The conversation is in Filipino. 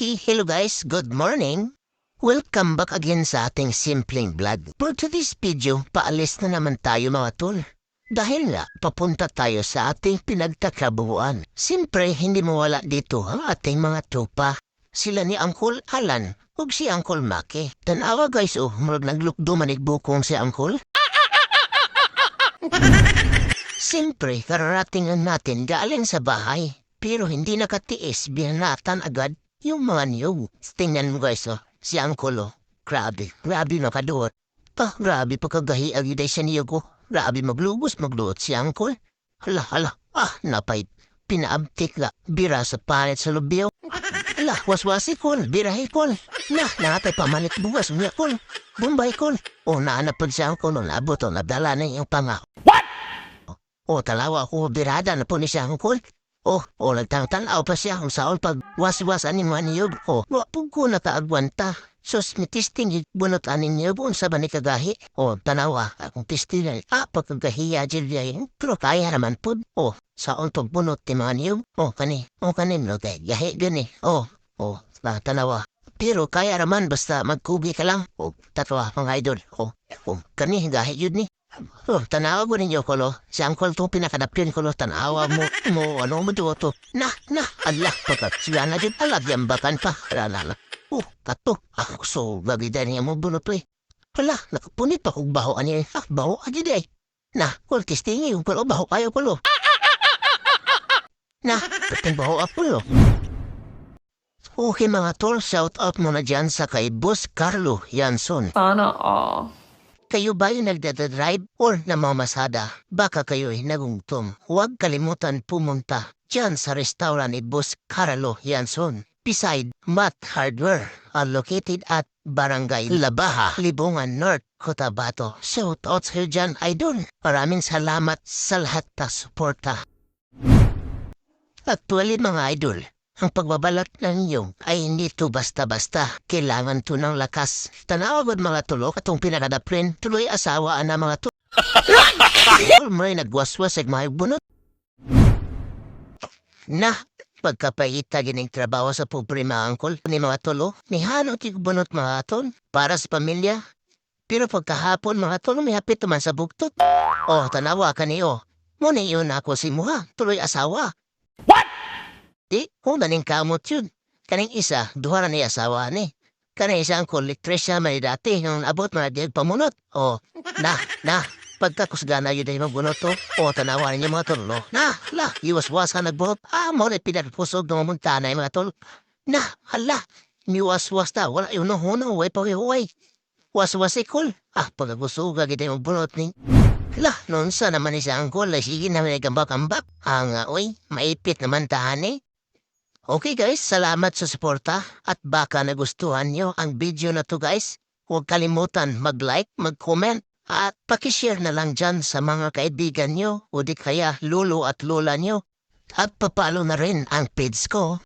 Okay, hello guys, good morning. Welcome back again sa ating simpleng vlog. For today's video, paalis na naman tayo mga tol. Dahil nga, papunta tayo sa ating pinagtakabuuan. Siyempre, hindi mawala dito ang ating mga tropa. Sila ni Uncle Alan ug si Uncle Maki. Tanawa guys, murag naglukdo manigbukong si Uncle. Siyempre, kararatingan natin galing sa bahay. Pero hindi nakatiis, binanatan agad yung mga niyog. Tingnan mo guys, si Uncle, grabe makaduot. Grabe pagkagahi agiday sa niyog, grabe magluot si Uncle. Hala, napay, pinaabtik la, bira sa panit sa lubyo. Hala, waswasi kol, birahe kol. Natay pamanit bugas niya kol. Bumbay kol. Naanapod si Uncle, nabot nabdala na yung panga. What? Talawa ako, birada na po ni si Uncle. Nagtang-tanaw pa siya kung saan pag wasi-wasan ni maniyog. Wapog ko nakaagwanta. Sos, mitisting bunot anin niyo buon sa banikagahi. Tanawa, akong tistilan. Pagkagahiya dyan pero kaya naman po. Saan pagbunot ni maniyog? Kanin, no, kaya gahi gani. Tanawa. Pero kaya naman basta magkubi ka lang. Tatwa, mga idol. Kani, gahi yun ni. Tanawa ko ninyo ko lo. Si Uncle itong pinakadapin ko lo. Tanawa mo, ano mo to? Allah, pagkat siya na dyan, alagyan bakan pa. Kato, ako so, gagida niya mo bunot eh. Wala, nakapunit pa kong baho niya. Baho agad eh. Kung kistingi, yung palo, baho kayo palo. Pating baho ako lo. Okay mga tol, shout out mo na dyan sa kay Boss Carlo Yanson. Sana all. Kayo ba yung nagdadrive or namamasada? Baka kayo'y nagungtom. Huwag kalimutan pumunta dyan sa restaurant ni Boss Carlo Yanson. Beside Matt Hardware, located at Barangay Labaha, Libungan North, Cotabato. Shout out sa'yo dyan, idol. Maraming salamat sa lahat na suporta. Actually mga idol, ang pagbabalot ng iyong ay hindi to basta-basta. Kailangan to ng lakas. Tanawagod mga tulo katong pinakadaprin, tuloy asawaan na mga tulo. May nagwaswas ay mga bunot. Pagkapaita gining trabaho sa pobre mga angkol ni mga tulo, ni hanot yung bunot mga aton para sa pamilya. Pero pagkahapon mga tulo may hapit naman sa buktot. Tanawa ka niyo. Muna yun ako si Muha, tuloy asawa. Kung naning kamot yun. Kaning isa, duha na ni asawa ni. Kaning isa ang kolektresa may dati, yung abot mga diag pamunot. Pagkakusgana yun ay magbunot to. Tanawa ninyo mga tol, no? Iwas-was ka nagbunot. Mo na pinagpusog ng mamunta na yung mga tol. Iwas-was ta. Wala yun, way pawihuway. Was-was ikol. Pagkakusog ka kita yung magbunot ni. Noon sa naman isang kol, sige na may gambak-gambak. Maipit naman tahan eh. Okay guys, salamat sa suporta at baka nagustuhan nyo ang video na to guys. Huwag kalimutan mag-like, mag-comment at pakishare na lang dyan sa mga kaibigan nyo o di kaya lolo at lola nyo. At papalo na rin ang page ko.